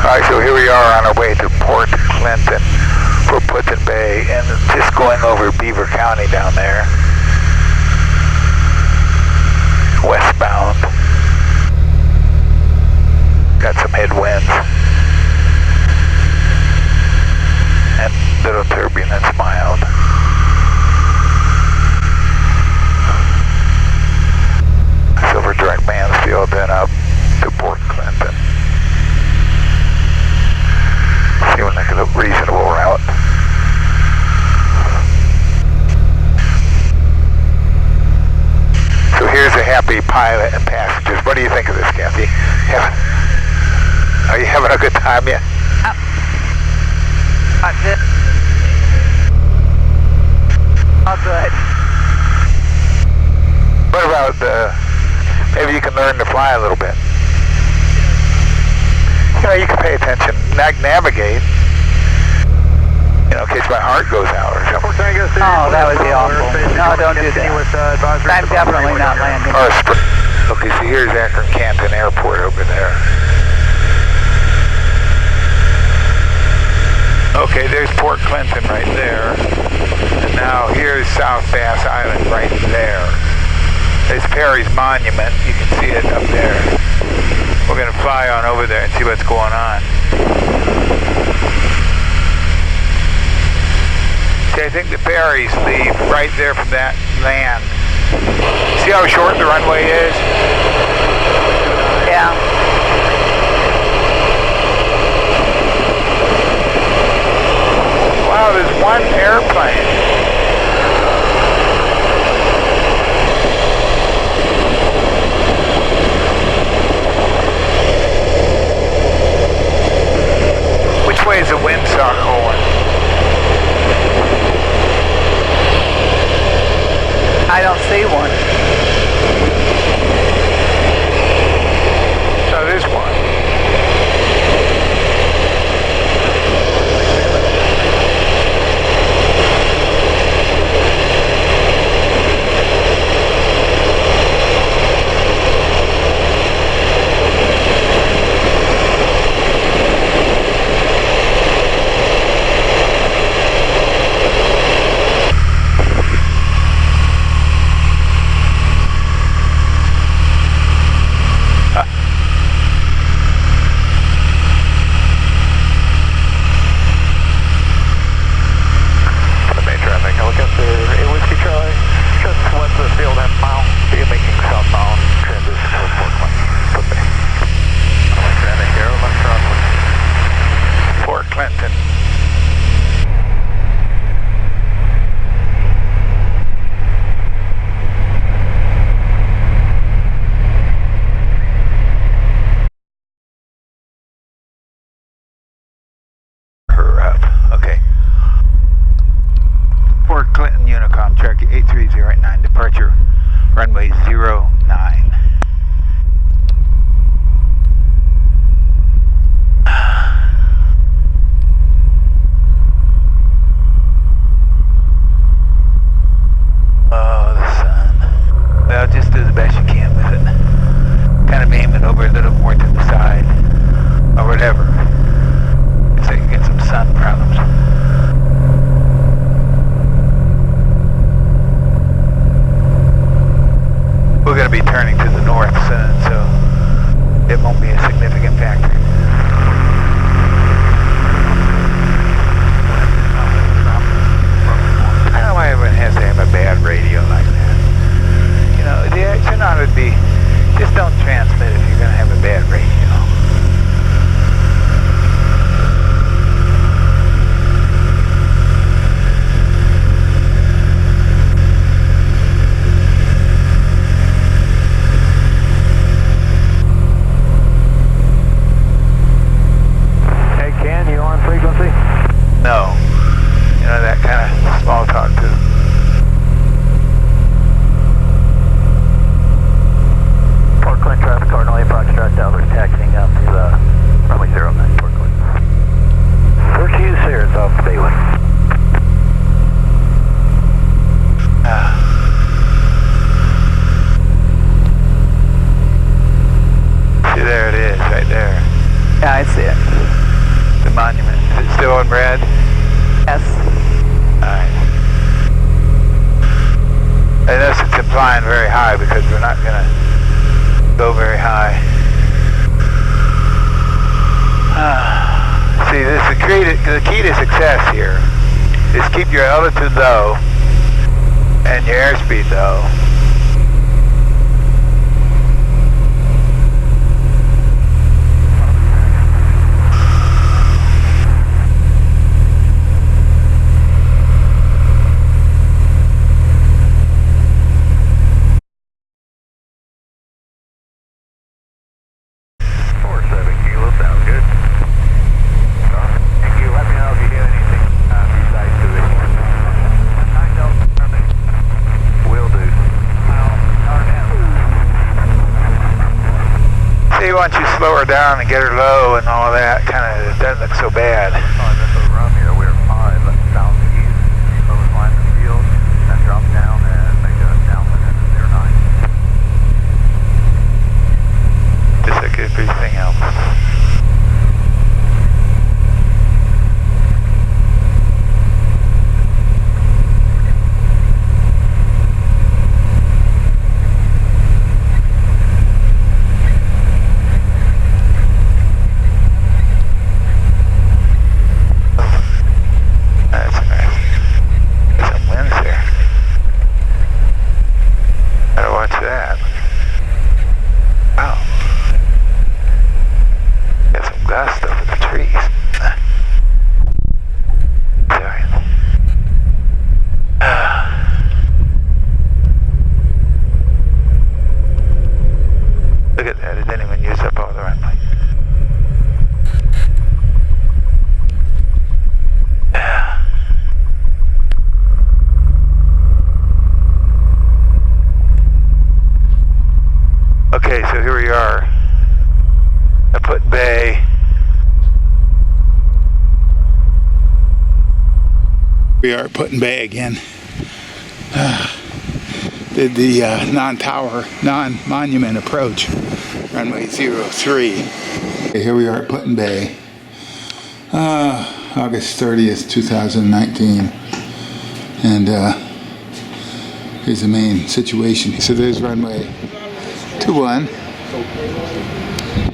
Alright, so here we are on our way to Port Clinton for Put-in Bay, and just going over Beaver County down there, westbound. Got some headwinds and little turbulence, mild. Silver direct Mansfield, then up to Port Clinton. Seeming like a reasonable route. So here's a happy pilot and passengers. What do you think of this, Kathy? Are you having a good time yet? That's it. All good. What about maybe you can learn to fly a little bit? You know, you can pay attention, navigate, you know, in case my heart goes out or something. Oh, that would be awful. No, don't do that. I'm definitely not landing. Okay, so here's Akron Canton Airport over there. Okay, there's Port Clinton right there. And now here's South Bass Island right there. There's Perry's Monument. You can see it up there. We're going to fly on over there and see what's going on. See, I think the ferries leave right there from that land. See how short the runway is? Yeah. Wow, there's one airplane. Which way is the windsock going? I don't see one. No, there's one. K3W2 departure, runway 09. Oh, the sun. Well, just do the best you can with it. Kind of aim it over a little more to the side, or whatever, so you can get some sun problems. We're going to be turning to the north soon, so it won't be a significant factor. I don't know why everyone has to have a bad radio like that. You know, the action ought to be, just don't transmit if you're going to have a bad radio. monument? Is it still in red? Yes. Alright. I notice it's implying very high because we're not going to go very high. See, this is the key to success here is keep your altitude low and your airspeed low. Once you slow her down and get her low and all that, kind of it doesn't look so bad. Around here, we're 5 south east, close line the field, then drop down and make a downwind into 09. Just like everything else. Okay, so here we are. I put bay. We are putting bay again. Did the non-tower, non-monument approach, runway 03. Okay, here we are at Put-in Bay. August 30th, 2019. And here's the main situation. So there's runway 21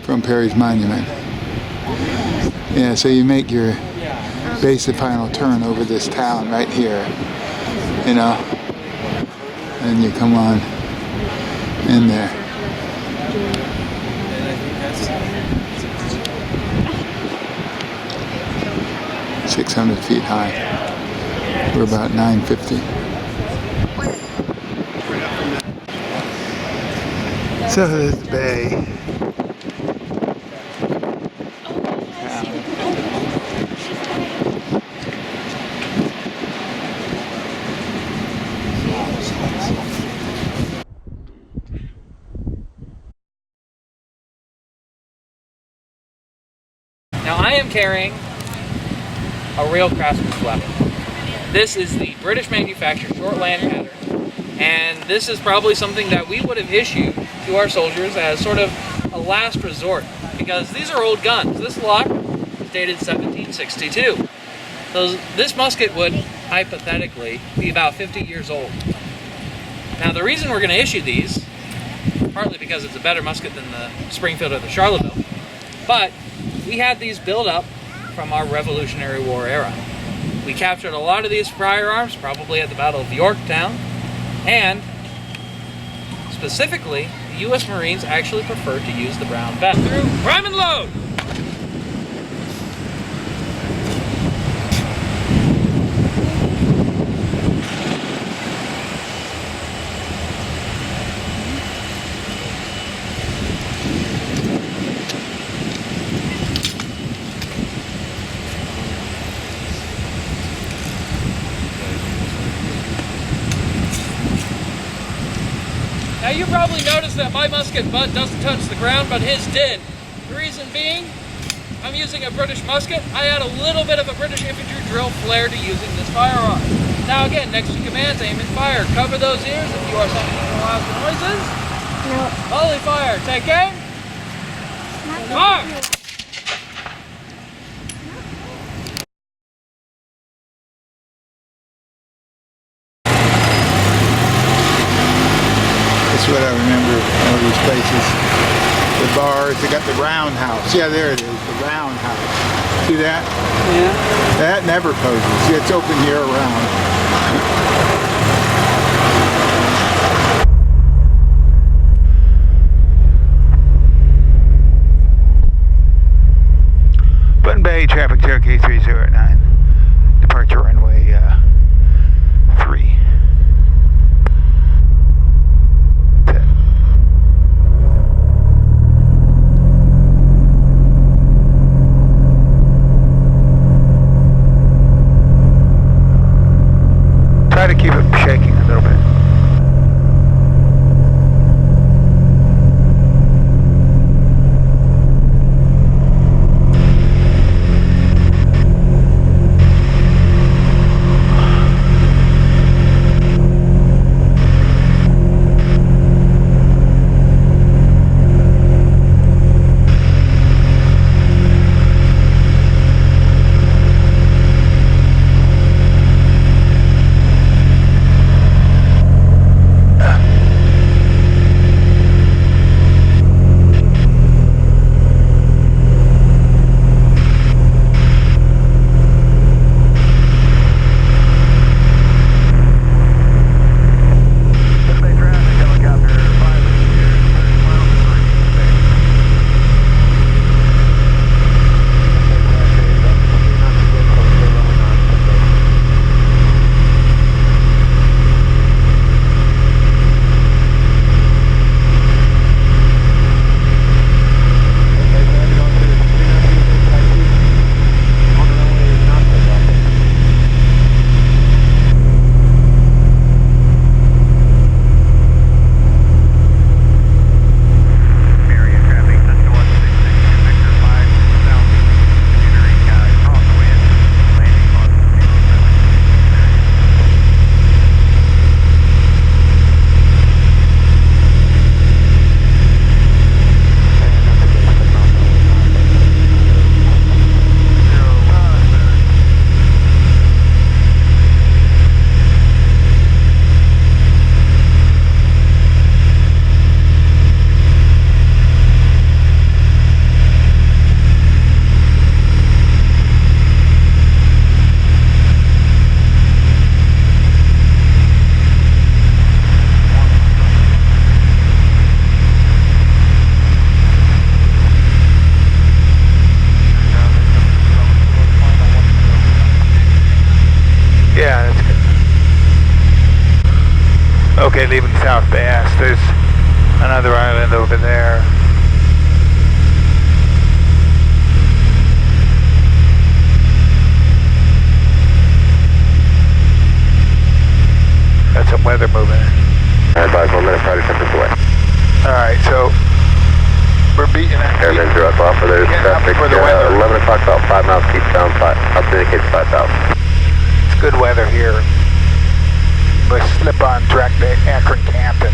from Perry's Monument. Yeah, so you make your basic final turn over this town right here, you know, and you come on in there. .600 feet high. We're about 950. So there's the bay. Now I am carrying a real craftsman's weapon. This is the British manufactured shortland pattern, and this is probably something that we would have issued to our soldiers as sort of a last resort, because these are old guns. This lock is dated 1762. So this musket would hypothetically be about 50 years old. Now the reason we're going to issue these, partly because it's a better musket than the Springfield or the Charleville, but we had these built up from our Revolutionary War era. We captured a lot of these firearms, probably at the Battle of Yorktown, and specifically, the U.S. Marines actually preferred to use the brown belt. Through prime and load! Now you probably noticed that my musket butt doesn't touch the ground, but his did. The reason being, I'm using a British musket. I add a little bit of a British infantry drill flair to using this firearm. Now again, next to commands, aim and fire. Cover those ears if you are sending loud noises. No. Volley fire. Take aim. Fire! what I remember. One of these places. The bars. They got the roundhouse. Yeah, there it is. The roundhouse. See that? Yeah. That never closes. See, it's open year round. Button Bay, traffic Cherokee 309. Departure runway 3. Try to keep it shaking a little bit. Okay, leaving South Bass. There's another island over there. Got some weather moving in. Advise 1 minute Friday 10 away. Alright, so we're beating that. Airman 0 Alpha, there's traffic. 11 o'clock, about 5 miles eastbound, up indicates 5,000. It's good weather here. But slip on track to Akron Canton,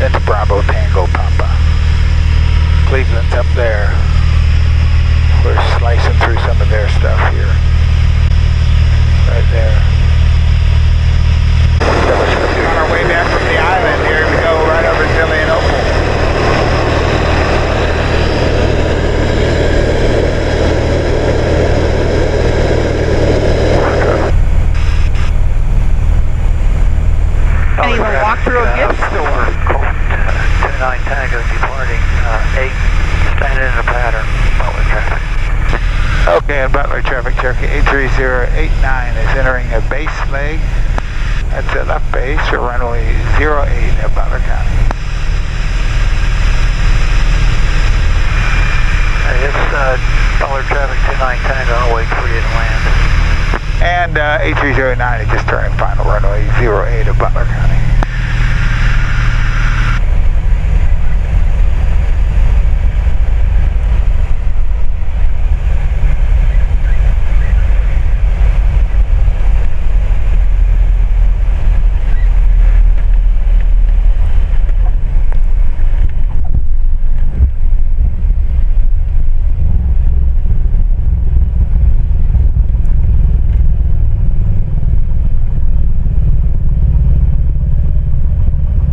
then to Bravo Tango Papa. Cleveland's up there. We're slicing through some of their stuff here. Right there. On our way back from the island, here we go, right over Zillionople. Can't even walk through a gift store. 29 Tango departing 8, standing in a pattern, Butler traffic. Okay, and Butler traffic, Cherokee 83089 is entering a base leg. That's a left base for runway 08 at Butler County. It's Butler traffic 29 Tango, I'll wait for you to land. And 83009 is just turning final runway 08 at Butler County.